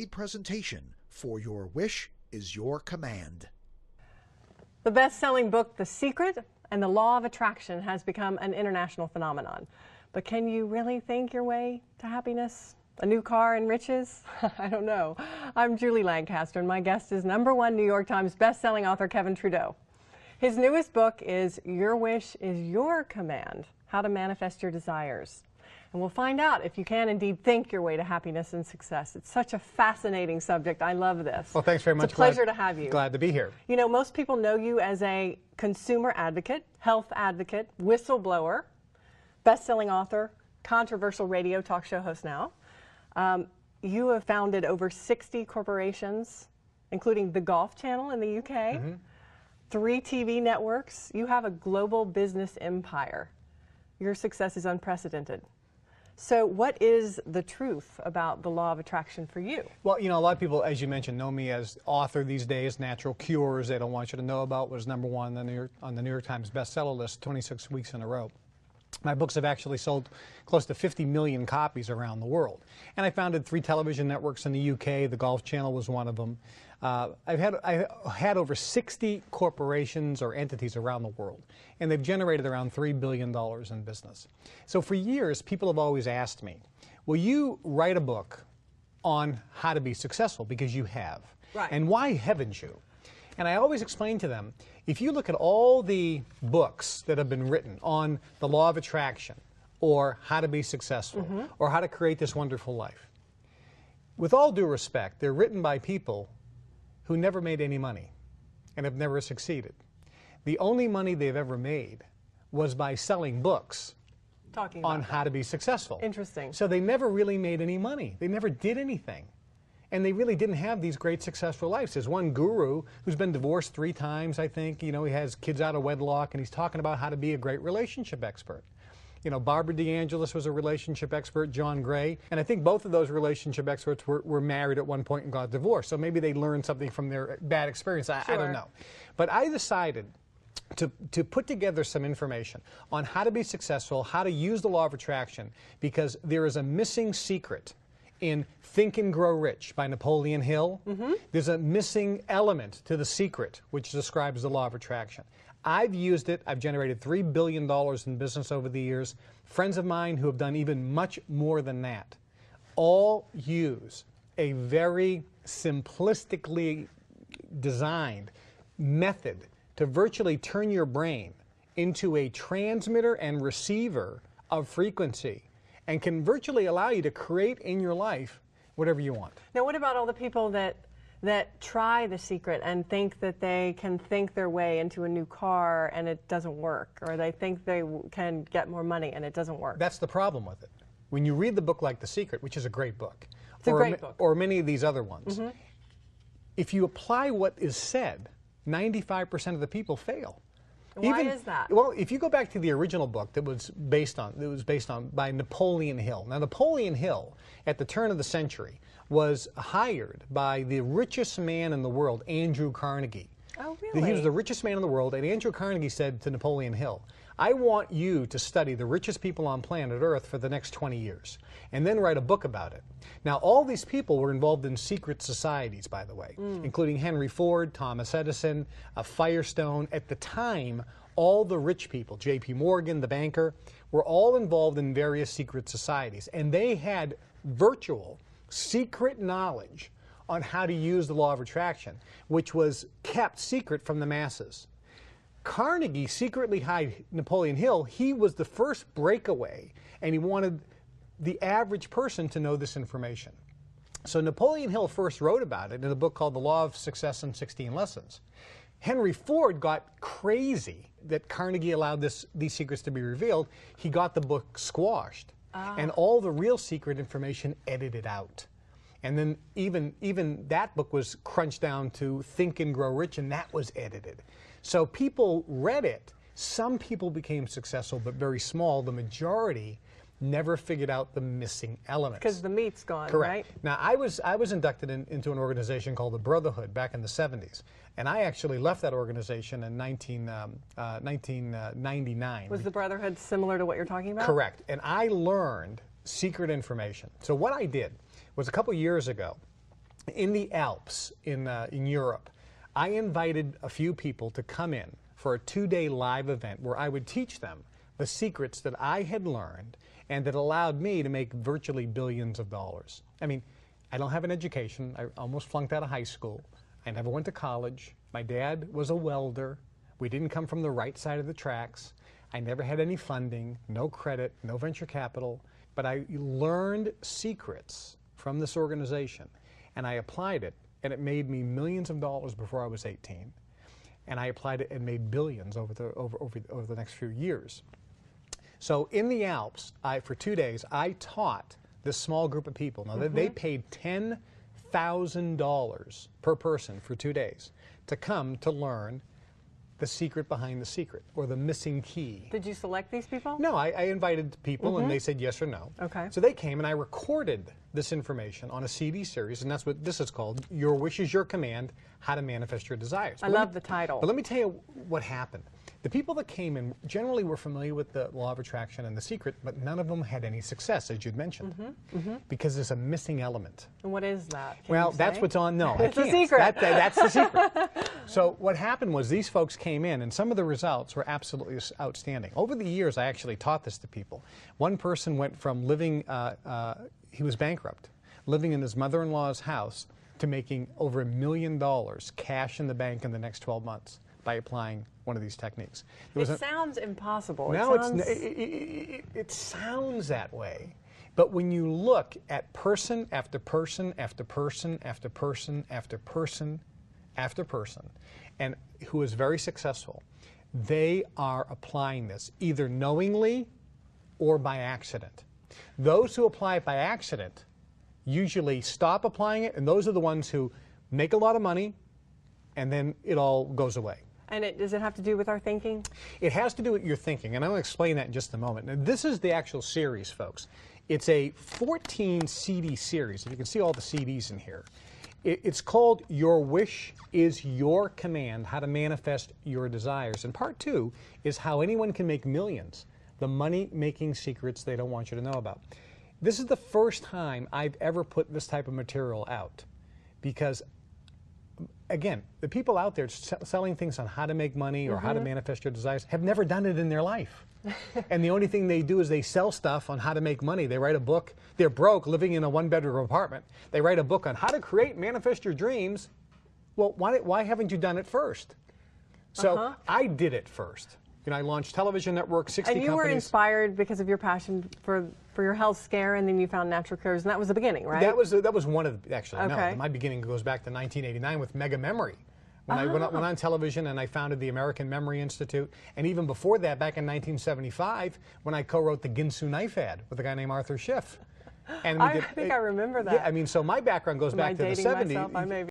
a presentation for Your Wish is Your Command. The best-selling book, The Secret and the Law of Attraction, has become an international phenomenon. But can you really think your way to happiness? A new car and riches? I don't know. I'm Julie Lancaster, and my guest is #1 New York Times best-selling author Kevin Trudeau. His newest book is Your Wish is Your Command, How to Manifest Your Desires. And we'll find out if you can indeed think your way to happiness and success. It's such a fascinating subject. I love this. Well, thanks very much. It's a pleasure to have you. Glad to be here. You know, most people know you as a consumer advocate, health advocate, whistleblower, best-selling author, controversial radio talk show host now. You have founded over 60 corporations, including the Golf Channel in the UK, 3 TV networks. You have a global business empire. Your success is unprecedented. So what is the truth about the law of attraction for you? Well, you know, a lot of people, as you mentioned, know me as author these days. Natural Cures, they don't want you to know about, was #1 on the New York Times bestseller list 26 weeks in a row. My books have actually sold close to 50 million copies around the world. And I founded 3 television networks in the UK. The Golf Channel was one of them. I've had over 60 corporations or entities around the world, and they've generated around $3 billion in business. So for years, people have always asked me, will you write a book on how to be successful? Because you have. Right. And why haven't you? And I always explain to them, if you look at all the books that have been written on the law of attraction, or how to be successful, or how to create this wonderful life, with all due respect, they're written by people who never made any money and have never succeeded. The only money they've ever made was by selling books on how to be successful. Interesting. So they never really made any money. They never did anything. And they really didn't have these great successful lives. There's one guru who's been divorced 3 times, I think. You know, he has kids out of wedlock, and he's talking about how to be a great relationship expert. You know, Barbara DeAngelis was a relationship expert, John Gray, and I think both of those relationship experts were married at one point and got divorced. So maybe they learned something from their bad experience. I don't know. But I decided to put together some information on how to be successful, how to use the law of attraction, because there is a missing secret in Think and Grow Rich by Napoleon Hill. There's a missing element to The Secret, which describes the law of attraction. I've used it. I've generated $3 billion in business over the years. Friends of mine who have done even much more than that all use a very simplistically designed method to virtually turn your brain into a transmitter and receiver of frequency, and can virtually allow you to create in your life whatever you want. Now, what about all the people that try The Secret and think that they can think their way into a new car and it doesn't work, or they think they can get more money and it doesn't work? That's the problem with it. When you read the book like The Secret, which is a great book, it's a great book, or many of these other ones, if you apply what is said, 95% of the people fail. Why is that? Well, if you go back to the original book that was based on by Napoleon Hill. Now, Napoleon Hill, at the turn of the century, was hired by the richest man in the world, Andrew Carnegie. Oh, really? He was the richest man in the world, and Andrew Carnegie said to Napoleon Hill, I want you to study the richest people on planet Earth for the next 20 years, and then write a book about it. Now, all these people were involved in secret societies, by the way, including Henry Ford, Thomas Edison, Firestone. At the time, all the rich people, J.P. Morgan, the banker, were all involved in various secret societies, and they had virtual secret knowledge on how to use the law of attraction, which was kept secret from the masses. Carnegie secretly hired Napoleon Hill. He was the first breakaway, and he wanted the average person to know this information. So Napoleon Hill first wrote about it in a book called The Law of Success in 16 Lessons. Henry Ford got crazy that Carnegie allowed these secrets to be revealed. He got the book squashed, and all the real secret information edited out. And then even that book was crunched down to Think and Grow Rich, and that was edited. So people read it. Some people became successful, but very small. The majority never figured out the missing elements. Because the meat's gone, correct. Right? Now, I was inducted into an organization called the Brotherhood back in the 70s. And I actually left that organization in 1999. Was the Brotherhood similar to what you're talking about? Correct. And I learned secret information. So what I did was a couple years ago, in the Alps in Europe, I invited a few people to come in for a 2-day live event where I would teach them the secrets that I had learned and that allowed me to make virtually billions of dollars. I mean, I don't have an education. I almost flunked out of high school. I never went to college. My dad was a welder. We didn't come from the right side of the tracks. I never had any funding, no credit, no venture capital, but I learned secrets from this organization and I applied it, and it made me millions of dollars before I was 18. And I applied it and made billions over the next few years. So in the Alps, for 2 days, I taught this small group of people. Now, they paid $10,000 per person for 2 days to come to learn the secret behind the secret, or the missing key. Did you select these people? No, I invited people and they said yes or no. Okay. So they came and I recorded this information on a CD series, and that's what this is called, Your Wish is Your Command, How to Manifest Your Desires. I love the title. But let me tell you what happened. The people that came in generally were familiar with the law of attraction and the secret, but none of them had any success, as you'd mentioned, because there's a missing element. And what is that? Can Well, you that's say? what's on. No, It's I a can't. secret. That's the secret. So what happened was these folks came in, and some of the results were absolutely outstanding. Over the years, I actually taught this to people. One person went from living, he was bankrupt, living in his mother-in-law's house, to making over $1 million cash in the bank in the next 12 months by applying one of these techniques. It sounds impossible. No, it sounds that way. But when you look at person after person after person after person after person after person, and who is very successful, they are applying this either knowingly or by accident. Those who apply it by accident usually stop applying it, and those are the ones who make a lot of money and then it all goes away. And does it have to do with our thinking? It has to do with your thinking, and I'm going to explain that in just a moment. Now, this is the actual series, folks. It's a 14 CD series, and you can see all the CDs in here. It's called Your Wish is Your Command, How to Manifest Your Desires. And part 2 is how anyone can make millions, the money-making secrets they don't want you to know about. This is the first time I've ever put this type of material out because, again, the people out there selling things on how to make money or how to manifest your desires have never done it in their life. And the only thing they do is they sell stuff on how to make money. They write a book. They're broke, living in a one-bedroom apartment. They write a book on how to create, manifest your dreams. Well, why haven't you done it first? So I did it first. You know, I launched television networks, 60 And you companies. were inspired because of your passion for your health scare, and then you found natural cures, and that was the beginning, right? That was one of the, actually, Okay. no. My beginning goes back to 1989 with Mega Memory. When I went on television and I founded the American Memory Institute. And even before that, back in 1975, when I co-wrote the Ginsu knife ad with a guy named Arthur Schiff. And I think I remember that. Yeah, I mean, so my background goes Am back I to the dating 70s. myself? I may be.